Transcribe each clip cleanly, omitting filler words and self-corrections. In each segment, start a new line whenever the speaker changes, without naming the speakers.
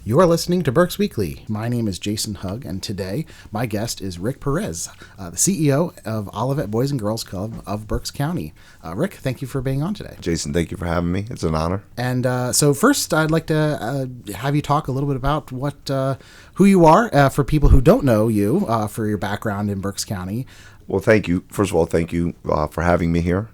You are listening to Berks Weekly. My name is Jason Hugg, and today my guest is Rick Perez, the CEO of Olivet Boys and Girls Club of Berks County. Rick, thank you for being on today.
Jason, thank you for having me. It's an honor.
And so first, I'd like to have you talk a little bit about who you are for people who don't know you, for your background in Berks County.
Well, thank you. First of all, thank you for having me here,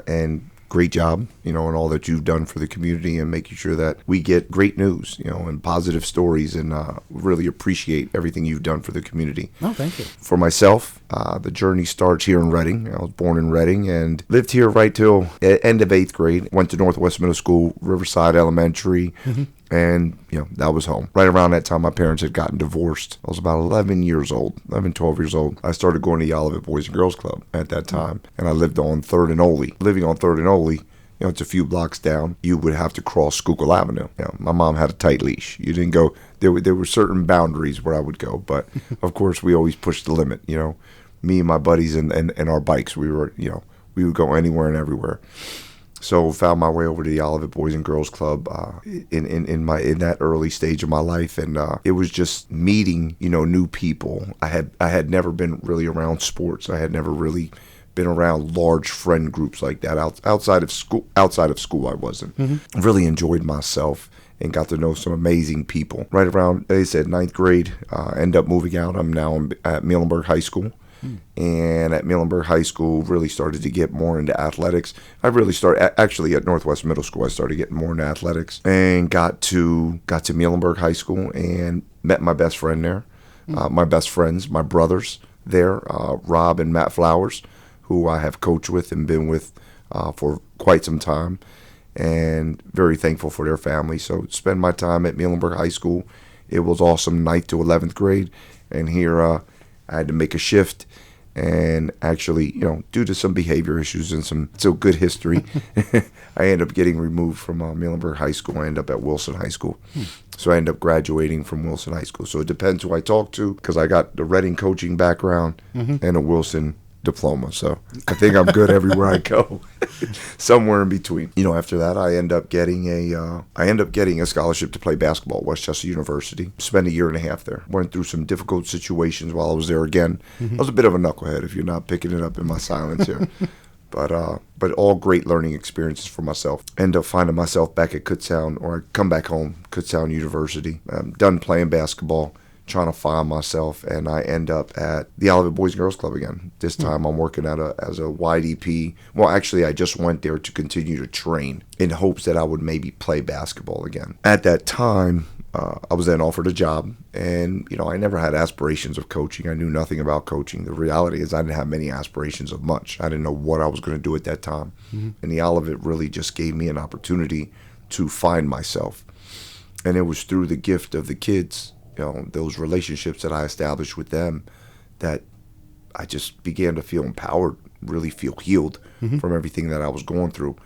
and great job, and all that you've done for the community and making sure that we get great news, and positive stories, and really appreciate everything you've done for the community.
Oh, thank you.
For myself, the journey starts here in Reading. I was born in Reading and lived here right till end of 8th grade. Went to Northwest Middle School, Riverside Elementary, and, that was home. Right around that time, my parents had gotten divorced. I was about 12 years old. I started going to the Olivet Boys and Girls Club at that time, and I lived on 3rd and Oley. Living on 3rd and Oley, it's a few blocks down. You would have to cross Schuylkill Avenue. My mom had a tight leash. You didn't go. There were certain boundaries where I would go, but of course we always pushed the limit. Me and my buddies and our bikes. We were, we would go anywhere and everywhere. So found my way over to the Olivet Boys and Girls Club in that early stage of my life, and it was just meeting new people. I had never been really around sports. I had never really been around large friend groups like that outside of school. I wasn't. Really enjoyed myself and got to know some amazing people. Right around, they said 9th grade, end up moving out. I'm now at Muhlenberg High School. And at Muhlenberg High School, really started to get more into athletics. I really started, actually at Northwest Middle School, I started getting more into athletics, and got to Muhlenberg High School and met my best friend there. My best friends, my brothers there, Rob and Matt Flowers, who I have coached with and been with for quite some time, and very thankful for their family. So spend my time at Muhlenberg High School. It was awesome, 9th to 11th grade, and here I had to make a shift, and actually, due to some behavior issues and some good history, I ended up getting removed from Muhlenberg High School. I ended up at Wilson High School. So I ended up graduating from Wilson High School. So it depends who I talk to, because I got the Reading coaching background and a Wilson diploma. So I think I'm good everywhere I go. Somewhere in between. After that, I end up getting a scholarship to play basketball at Westchester University. Spent a year and a half there. Went through some difficult situations while I was there again. I was a bit of a knucklehead, if you're not picking it up in my silence here. But all great learning experiences for myself. End up finding myself back at Kutztown, or I come back home, Kutztown University. I'm done playing basketball, trying to find myself, and I end up at the Olivet Boys and Girls Club again. This time I'm working as a YDP. Well, actually, I just went there to continue to train in hopes that I would maybe play basketball again. At that time, I was then offered a job, and I never had aspirations of coaching. I knew nothing about coaching. The reality is I didn't have many aspirations of much. I didn't know what I was going to do at that time. And the Olivet really just gave me an opportunity to find myself. And it was through the gift of the kids, those relationships that I established with them, that I just began to feel empowered, really feel healed from everything that I was going through.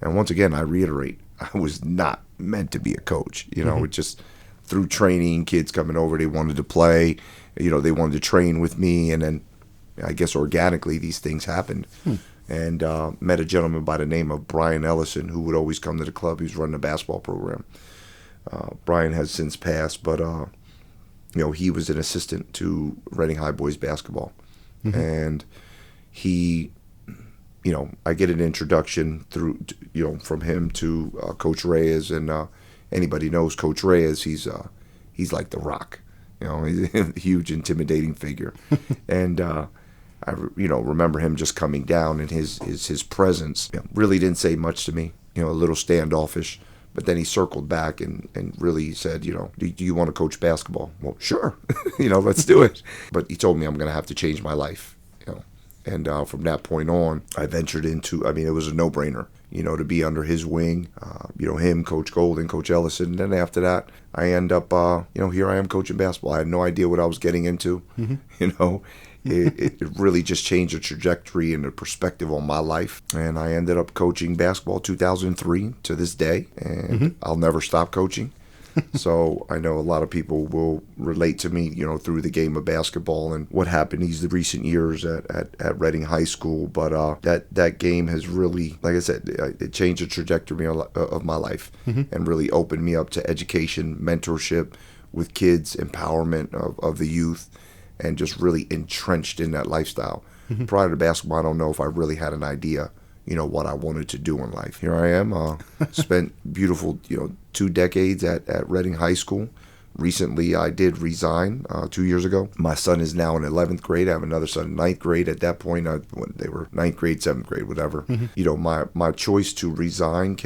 And once again, I reiterate, I was not meant to be a coach. It just through training, kids coming over, they wanted to play, they wanted to train with me. And then I guess organically these things happened. And met a gentleman by the name of Brian Ellison, who would always come to the club. He was running a basketball program. Brian has since passed, but he was an assistant to Reading High Boys basketball. And he, I get an introduction through, from him to Coach Reyes, and anybody knows Coach Reyes, he's like the Rock, he's a huge, intimidating figure. And I remember him just coming down, and his presence really didn't say much to me, a little standoffish. But then he circled back and really said, do you want to coach basketball? Well, sure, let's do it. But he told me I'm going to have to change my life, And from that point on, I ventured into, it was a no-brainer, to be under his wing, him, Coach Golden, Coach Ellison. And then after that, I end up, here I am coaching basketball. I had no idea what I was getting into, It really just changed the trajectory and the perspective on my life. And I ended up coaching basketball 2003 to this day, and I'll never stop coaching. So I know a lot of people will relate to me, through the game of basketball and what happened these recent years at Reading High School. But that game has really, like I said, it changed the trajectory of my life and really opened me up to education, mentorship with kids, empowerment of the youth, and just really entrenched in that lifestyle. Prior to basketball, I don't know if I really had an idea, what I wanted to do in life. Here I am, spent beautiful, 2 decades at Reading High School. Recently, I did resign 2 years ago. My son is now in 11th grade. I have another son in 9th grade. At that point, when they were 9th grade, 7th grade, whatever. My choice to resign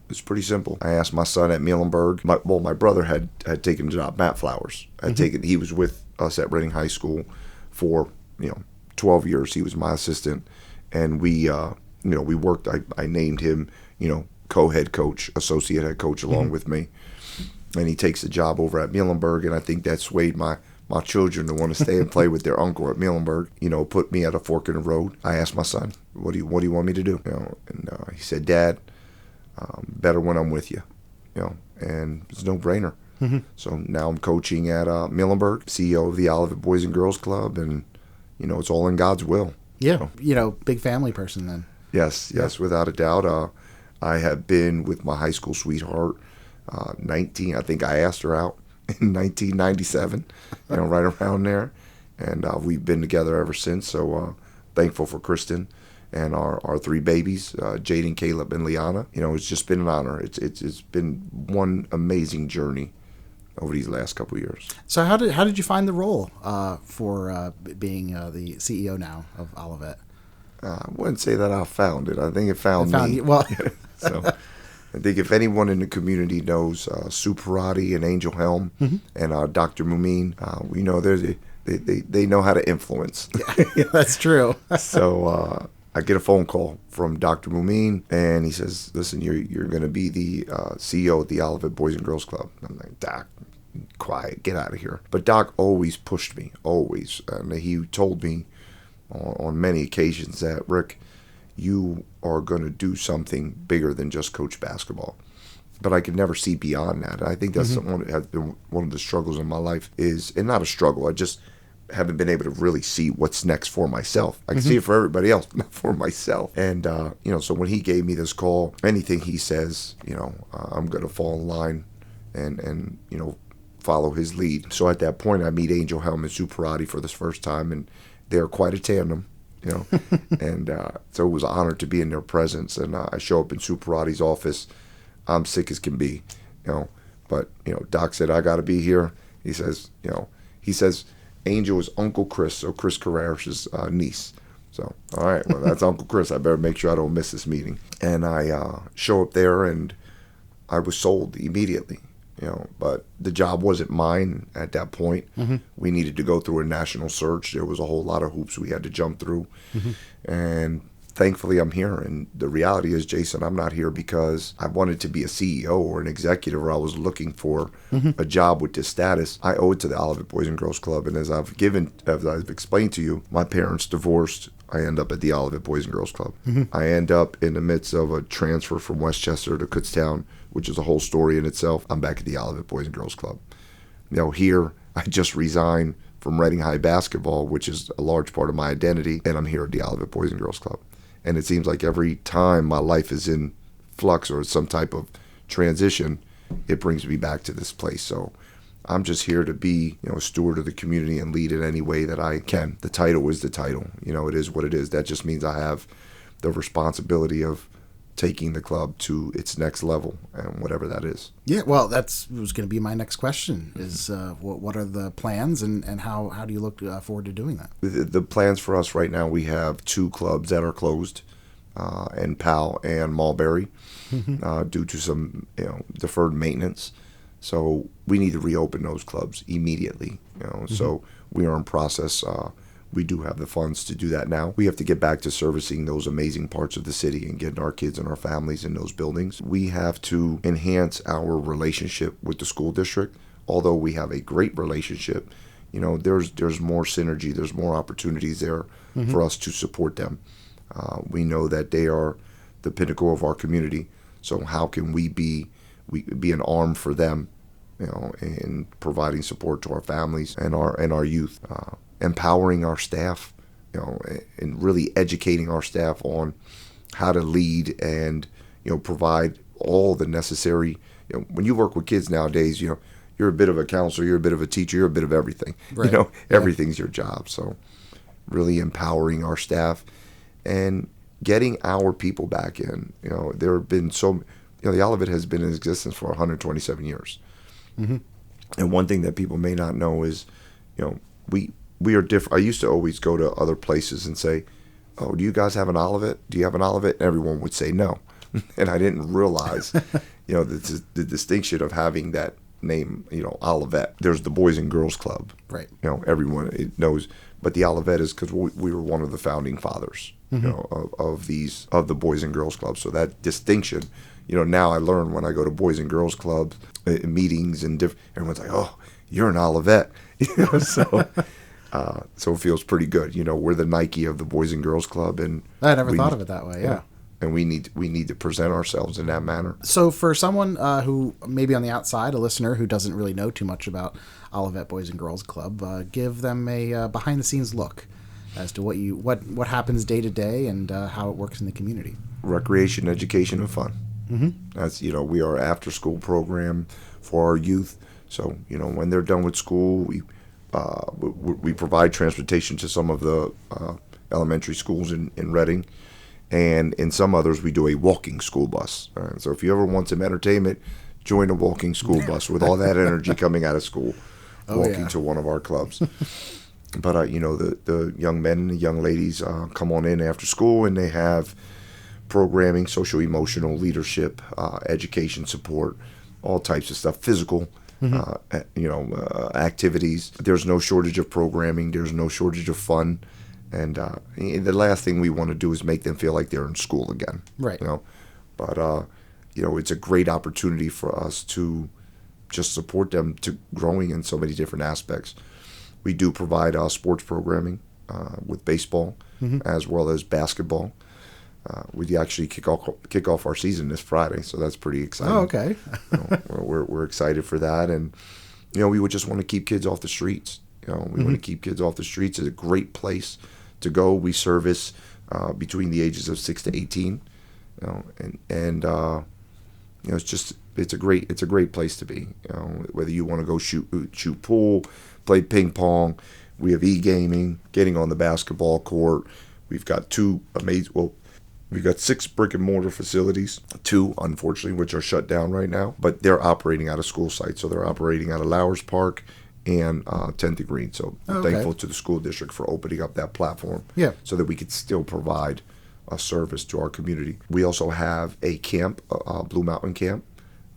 it's pretty simple. I asked my son at Muhlenberg. My brother had taken a job, Matt Flowers. He was with us at Reading High School for, 12 years. He was my assistant. And we worked. I named him, co-head coach, associate head coach along with me. And he takes a job over at Muhlenberg, and I think that swayed my children to want to stay and play with their uncle at Muhlenberg. Put me at a fork in the road. I asked my son, "What do you want me to do?" And he said, "Dad, better when I'm with you." And it's a no-brainer. So now I'm coaching at Muhlenberg, CEO of the Olivet Boys and Girls Club, and it's all in God's will.
Yeah, big family person then.
Yes, without a doubt. I have been with my high school sweetheart. 19, I think I asked her out in 1997, right around there. And we've been together ever since. So thankful for Kristen and our 3 babies, Jaden, Caleb, and Liana. It's just been an honor. It's been one amazing journey over these last couple of years.
So how did you find the role for being the CEO now of Olivet?
I wouldn't say that I found it. I think it found me.
You. Well,
so I think if anyone in the community knows Sue Parati and Angel Helm and Dr. Mumin, we know they know how to influence.
Yeah, that's true.
So I get a phone call from Dr. Mumin, and he says, "Listen, you're going to be the CEO at the Olivet Boys and Girls Club." I'm like, "Doc, quiet, get out of here." But Doc always pushed me, always. And he told me on many occasions that, "Rick, you are going to do something bigger than just coach basketball." But I could never see beyond that. I think that's something that has been one of the struggles in my life and not a struggle, I just haven't been able to really see what's next for myself. I can see it for everybody else, but not for myself. And, so when he gave me this call, anything he says, I'm going to fall in line and follow his lead. So at that point, I meet Angel Helm and Sue Parati for this first time, and they're quite a tandem. And so it was an honor to be in their presence. And I show up in Sue Parati's office. I'm sick as can be, But Doc said I got to be here. He says, Angel is Uncle Chris, so Chris Carrera's niece. So all right, well that's Uncle Chris. I better make sure I don't miss this meeting. And I show up there, and I was sold immediately. But the job wasn't mine at that point. We needed to go through a national search. There was a whole lot of hoops we had to jump through. And thankfully I'm here. And the reality is, Jason, I'm not here because I wanted to be a CEO or an executive, or I was looking for a job with this status. I owe it to the Olivet Boys and Girls Club. And as I've explained to you, my parents divorced. I end up at the Olivet Boys and Girls Club. I end up in the midst of a transfer from Westchester to Kutztown, which is a whole story in itself. I'm back at the Olivet Boys and Girls Club. Here, I just resigned from Reading High basketball, which is a large part of my identity, and I'm here at the Olivet Boys and Girls Club. And it seems like every time my life is in flux or some type of transition, it brings me back to this place. So I'm just here to be, a steward of the community and lead in any way that I can. The title is the title. It is what it is. That just means I have the responsibility of taking the club to its next level, and whatever that is.
Yeah, well, was going to be my next question is what are the plans, and how do you look forward to doing that?
The plans for us right now, we have 2 clubs that are closed, in Powell and Mulberry, due to some deferred maintenance. So we need to reopen those clubs immediately. So we are in process. We do have the funds to do that now. We have to get back to servicing those amazing parts of the city and getting our kids and our families in those buildings. We have to enhance our relationship with the school district. Although we have a great relationship, there's more synergy, there's more opportunities there for us to support them. We know that they are the pinnacle of our community. So how can we be an arm for them in providing support to our families and our youth, empowering our staff, and really educating our staff on how to lead and provide all the necessary. When you work with kids nowadays, you're a bit of a counselor, you're a bit of a teacher, you're a bit of everything.
Right.
Everything's your job. So really empowering our staff and getting our people back in. There have been the Olivet has been in existence for 127 years.
Mm-hmm.
And one thing that people may not know is, we are different. I used to always go to other places and say, "Oh, do you guys have an Olivet? Do you have an Olivet?" And everyone would say no. And I didn't realize, the distinction of having that name, Olivet. There's the Boys and Girls Club.
Right.
Everyone knows. But the Olivet is because we were one of the founding fathers, mm-hmm. of the Boys and Girls Club. So that distinction, now I learn when I go to Boys and Girls Club meetings and everyone's like, "Oh, you're an Olivet." So it feels pretty good. We're the Nike of the Boys and Girls Club, and
I never thought of it that way. Yeah.
And we need to present ourselves in that manner.
So for someone who maybe on the outside, a listener who doesn't really know too much about Olivet Boys and Girls Club, give them a behind the scenes look as to what happens day to day and how it works in the community.
Recreation, education, and fun.
Mm-hmm.
That's we are after school program for our youth. So when they're done with school, we provide transportation to some of the elementary schools in Reading. And in some others, we do a walking school bus. So if you ever want some entertainment, join a walking school bus with all that energy coming out of school, walking to one of our clubs. But, the young men and the young ladies come on in after school, and they have programming, social, emotional, leadership, education support, all types of stuff, physical, mm-hmm. Activities. There's no shortage of programming. There's no shortage of fun. And the last thing we want to do is make them feel like they're in school again.
Right.
But, it's a great opportunity for us to just support them to growing in so many different aspects. We do provide sports programming with baseball, mm-hmm. as well as basketball. We actually kick off our season this Friday, so that's pretty exciting.
Oh, okay.
We're excited for that. And, we would just want to keep kids off the streets. We
mm-hmm.
want to keep kids off the streets. It's a great place to go. We service between the ages of 6 to 18, it's a great place to be. Whether you want to go shoot pool, play ping pong, we have e-gaming, getting on the basketball court. We've got we've got 6 brick and mortar facilities, 2 unfortunately which are shut down right now, but they're operating out of school sites. So they're operating out of Lowers Park and 10th Green. So I'm thankful to the school district for opening up that platform, so that we could still provide a service to our community. We also have a camp, Blue Mountain Camp,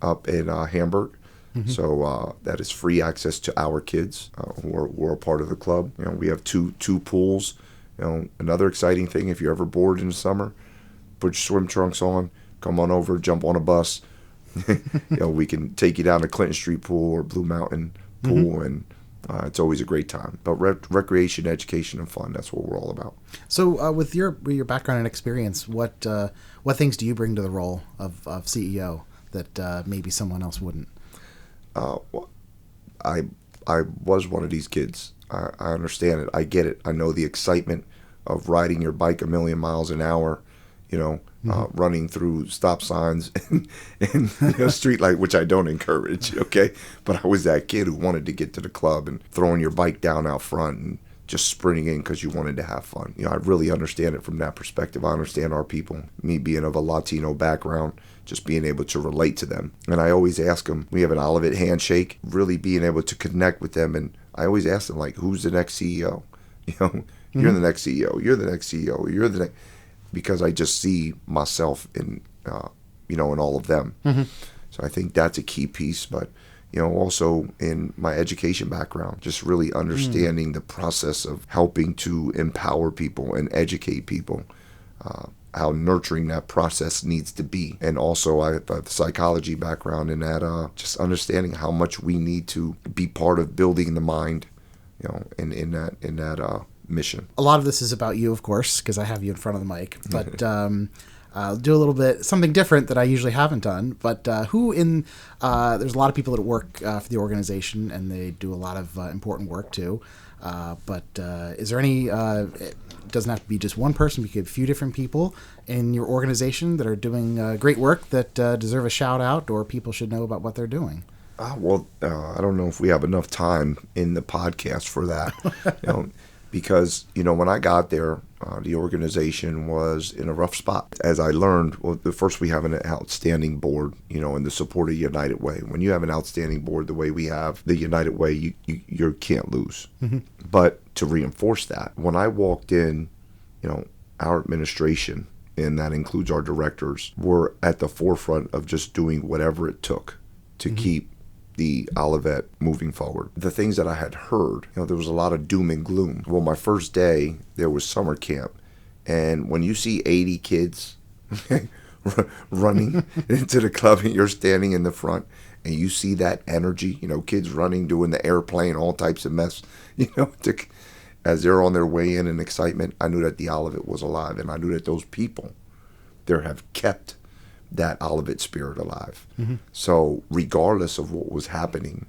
up in Hamburg. Mm-hmm. So that is free access to our kids who are a part of the club. We have two pools. Another exciting thing, if you're ever bored in the summer, put your swim trunks on, come on over, jump on a bus. We can take you down to Clinton Street Pool or Blue Mountain Pool, mm-hmm. and it's always a great time. But recreation, education, and fun, that's what we're all about.
So with your background and experience, what things do you bring to the role of CEO that maybe someone else wouldn't?
Well, I was one of these kids. I understand it. I get it. I know the excitement of riding your bike a million miles an hour, mm-hmm. Running through stop signs and street light, which I don't encourage, okay? But I was that kid who wanted to get to the club and throwing your bike down out front and just sprinting in because you wanted to have fun. I really understand it from that perspective. I understand our people, me being of a Latino background, just being able to relate to them. And I always ask them, we have an Olivet handshake, really being able to connect with them. And I always ask them, like, who's the next CEO?
Mm-hmm.
You're the next CEO. You're the next CEO. You're the next, because I just see myself in, in all of them.
Mm-hmm.
So I think that's a key piece. But, also in my education background, just really understanding the process of helping to empower people and educate people, how nurturing that process needs to be. And also I have a psychology background in that, just understanding how much we need to be part of building the mind, in that mission.
A lot of this is about you, of course, because I have you in front of the mic. But do a little bit something different that I usually haven't done. But there's a lot of people that work for the organization, and they do a lot of important work too. But is there any? It doesn't have to be just one person. We could have a few different people in your organization that are doing great work that deserve a shout out, or people should know about what they're doing.
I don't know if we have enough time in the podcast for that, because when I got there, the organization was in a rough spot. As I learned, first we have an outstanding board, in the support of United Way. When you have an outstanding board the way we have the United Way, you can't lose. Mm-hmm. But to reinforce that, when I walked in, our administration, and that includes our directors, were at the forefront of just doing whatever it took to keep the Olivet moving forward. The things that I had heard, there was a lot of doom and gloom. Well, my first day, there was summer camp. And when you see 80 kids running into the club and you're standing in the front and you see that energy, kids running, doing the airplane, all types of mess, as they're on their way in excitement, I knew that the Olivet was alive. And I knew that those people there have kept that Olivet spirit alive. Mm-hmm. So regardless of what was happening,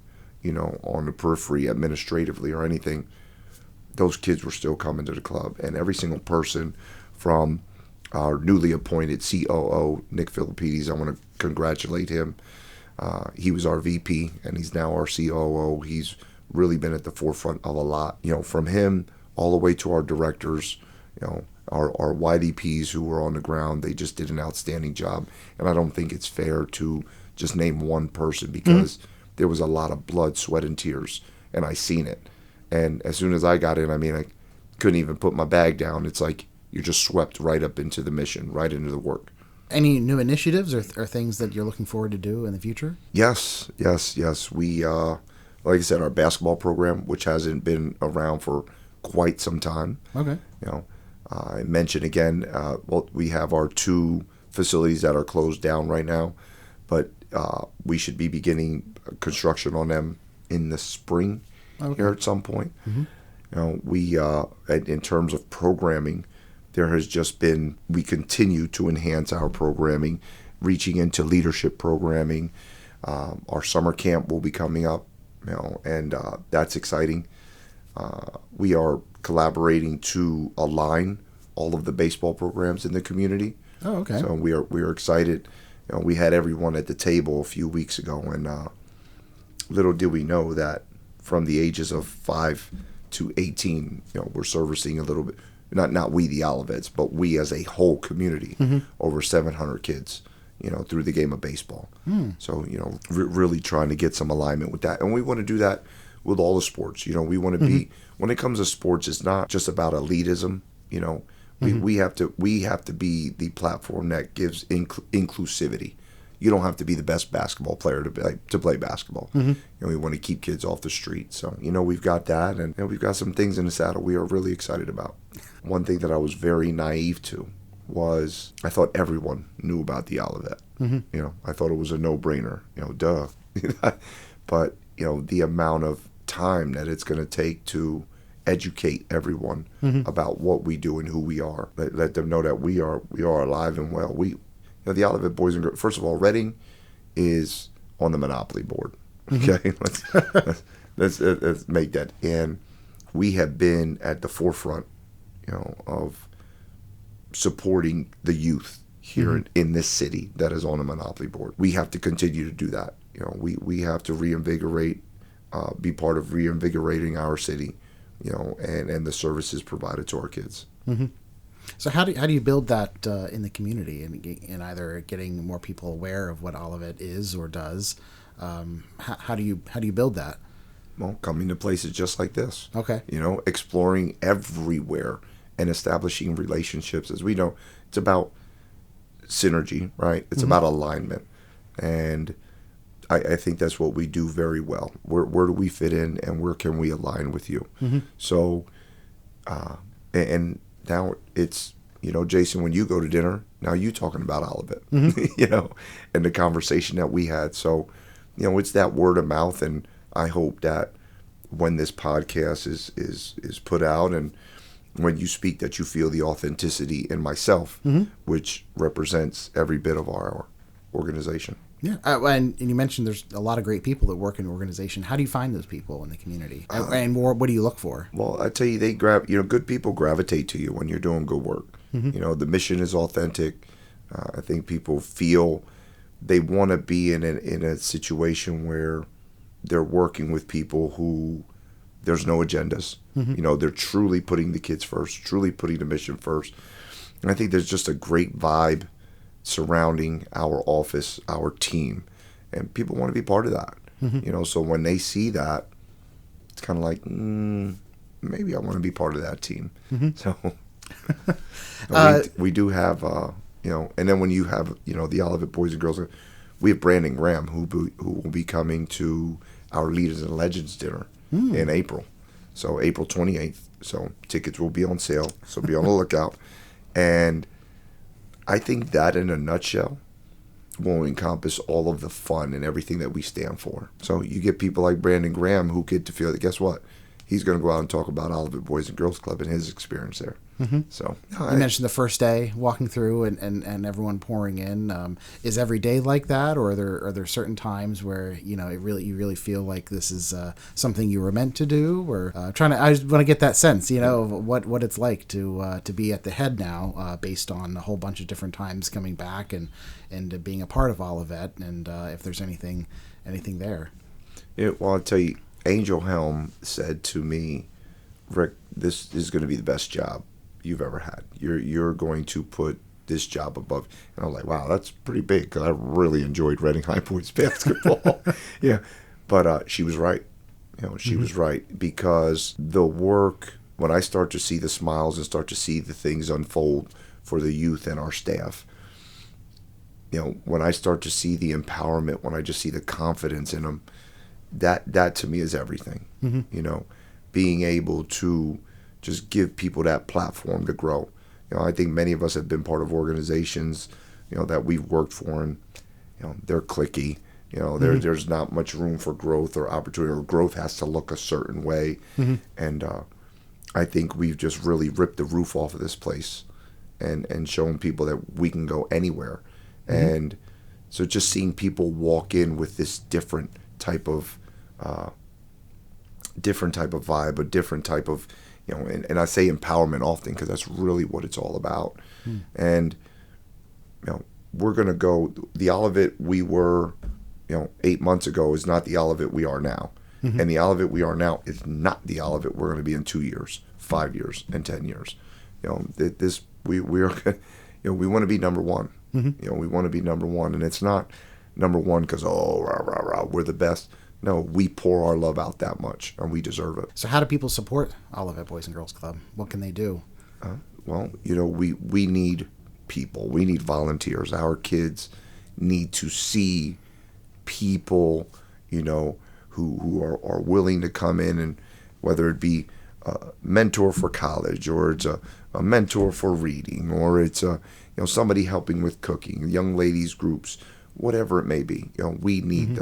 on the periphery administratively or anything, those kids were still coming to the club. And every single person from our newly appointed COO, Nick Philippides, I want to congratulate him. He was our VP and he's now our COO. He's really been at the forefront of a lot, from him all the way to our directors, our YDPs who were on the ground. They just did an outstanding job. And I don't think it's fair to just name one person because there was a lot of blood, sweat, and tears. And I seen it. And as soon as I got in, I couldn't even put my bag down. It's like you're just swept right up into the mission, right into the work.
Any new initiatives or things that you're looking forward to do in the future?
Yes. We, like I said, our basketball program, which hasn't been around for quite some time.
Okay.
I mentioned again, we have our 2 facilities that are closed down right now, but we should be beginning construction on them in the spring here at some point. Mm-hmm. We, in terms of programming, there has just been, we continue to enhance our programming, reaching into leadership programming. Our summer camp will be coming up, and that's exciting. We are collaborating to align all of the baseball programs in the community.
Oh, okay.
So we are excited. We had everyone at the table a few weeks ago, and little did we know that from the ages of 5 to 18, we're servicing a little bit. Not we the Olivets, but we as a whole community, over 700 kids, through the game of baseball. So really trying to get some alignment with that, and we want to do that with all the sports. We want to be, when it comes to sports, it's not just about elitism. We have to be the platform that gives inclusivity. You don't have to be the best basketball player to play basketball. We want to keep kids off the street. So we've got that, and we've got some things in the saddle we are really excited about. One thing that I was very naive to was I thought everyone knew about the Olivet. I thought it was a no-brainer. Duh. But the amount of time that it's going to take to educate everyone about what we do and who we are. Let them know that we are alive and well. The Olivet Boys and Girls. First of all, Reading is on the Monopoly board. Okay, let's make that. And we have been at the forefront, of supporting the youth here in this city that is on the Monopoly board. We have to continue to do that. We have to reinvigorate, be part of reinvigorating our city. And the services provided to our kids.
So how do you build that in the community, in either getting more people aware of what Olivet is or does? How do you build that?
Well, coming to places just like this.
Okay.
Exploring everywhere and establishing relationships. As we know, it's about synergy, right? It's about alignment, and I think that's what we do very well. Where do we fit in, and where can we align with you? So, and now it's, Jason, when you go to dinner, now you talking about Olivet, and the conversation that we had. So, it's that word of mouth, and I hope that when this podcast is put out and when you speak that you feel the authenticity in myself, which represents every bit of our organization.
Yeah, and you mentioned there's a lot of great people that work in the organization. How do you find those people in the community? And what do you look for?
Well, I tell you, good people gravitate to you when you're doing good work. The mission is authentic. I think people feel they want to be in a situation where they're working with people who there's no agendas. They're truly putting the kids first, truly putting the mission first. And I think there's just a great vibe surrounding our office, our team, and people want to be part of that. So when they see that, it's kind of like, maybe I want to be part of that team. So we do have, and then when you have, the Olivet Boys and Girls, we have Brandon Graham who will be coming to our Leaders and Legends dinner in April. So April 28th. So tickets will be on sale. So be on the lookout. And I think that in a nutshell will encompass all of the fun and everything that we stand for. So you get people like Brandon Graham who get to feel that, guess what? He's going to go out and talk about Olivet Boys and Girls Club and his experience there. So
you mentioned the first day walking through and everyone pouring in. Is every day like that, or are there certain times where you really feel like this is something you were meant to do? Or I just want to get that sense, of what it's like to be at the head now, based on a whole bunch of different times coming back and being a part of Olivet, and if there's anything there.
Well, I'll tell you, Angel Helm said to me, Rick, this is going to be the best job you've ever had. You're going to put this job above. And I was like, wow, that's pretty big, because I really enjoyed Reading High Boys basketball. Yeah, but she was right. She was right, because the work, when I start to see the smiles and start to see the things unfold for the youth and our staff, when I start to see the empowerment, when I just see the confidence in them, that to me is everything. Being able to just give people that platform to grow. I think many of us have been part of organizations, that we've worked for, and they're cliquey. There's not much room for growth or opportunity, or growth has to look a certain way. And I think we've just really ripped the roof off of this place and shown people that we can go anywhere. And so just seeing people walk in with this different type of vibe, a different type of, and I say empowerment often because that's really what it's all about. And, we're going to go, the Olivet we were, 8 months ago is not the Olivet we are now. And the Olivet we are now is not the Olivet we're going to be in 2 years, 5 years, and 10 years. We want to be number one. We want to be number one, and it's not number one because, we're the best. No, we pour our love out that much, and we deserve it.
So how do people support Olivet Boys and Girls Club? What can they do?
Well, we need people. We need volunteers. Our kids need to see people, who are willing to come in, and whether it be a mentor for college, or it's a mentor for reading, or it's somebody helping with cooking, young ladies groups, whatever it may be. We need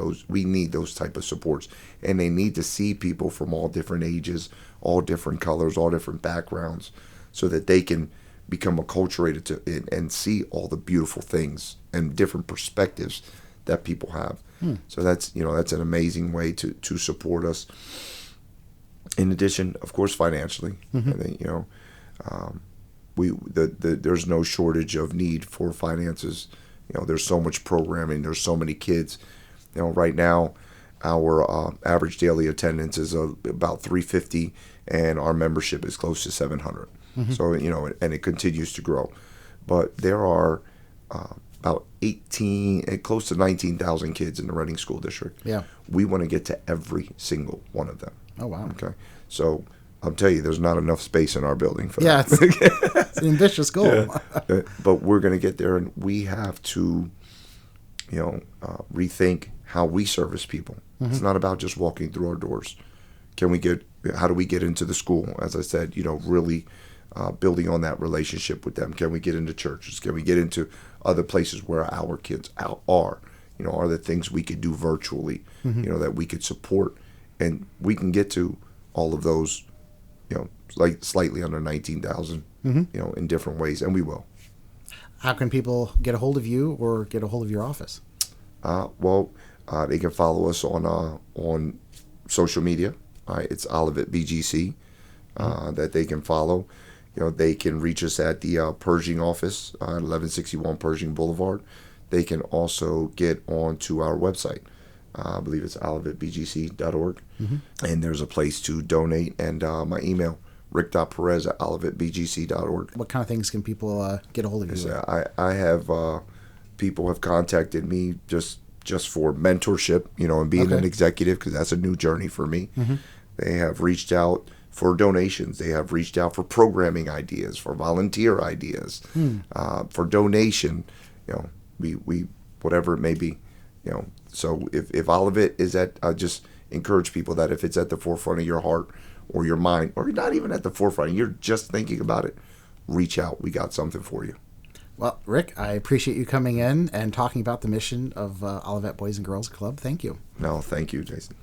those type of supports, and they need to see people from all different ages, all different colors, all different backgrounds, so that they can become acculturated and see all the beautiful things and different perspectives that people have. So that's an amazing way to support us. In addition, of course, financially, I think there's no shortage of need for finances. There's so much programming. There's so many kids. Right now, our average daily attendance is about 350, and our membership is close to 700. So, and it continues to grow. But there are about 18, close to 19,000 kids in the Reading School District. Yeah. We want to get to every single one of them.
Oh, wow.
Okay. So I'll tell you, there's not enough space in our building for
that. Yeah, it's an ambitious goal.
Yeah. But we're going to get there, and we have to, rethink how we service people. It's not about just walking through our doors. How do we get into the school? As I said, really building on that relationship with them. Can we get into churches? Can we get into other places where our kids are? Are there things we could do virtually, that we could support? And we can get to all of those like slightly under 19,000, in different ways, and we will.
How can people get a hold of you or get a hold of your office?
They can follow us on social media. It's Olivet BGC that they can follow. They can reach us at the Pershing office, 1161 Pershing Boulevard. They can also get onto our website. I believe it's olivetbgc.org. And there's a place to donate. And my email, rick.perez@olivetbgc.org.
What kind of things can people get a hold of you with?
I have people have contacted me just for mentorship, and being an executive, because that's a new journey for me. They have reached out for donations. They have reached out for programming ideas, for volunteer ideas, for donation. We whatever it may be. So if Olivet is I just encourage people that if it's at the forefront of your heart or your mind, or you're not even at the forefront, you're just thinking about it, reach out. We got something for you.
Well, Rick, I appreciate you coming in and talking about the mission of Olivet Boys and Girls Club. Thank you.
No, thank you, Jason.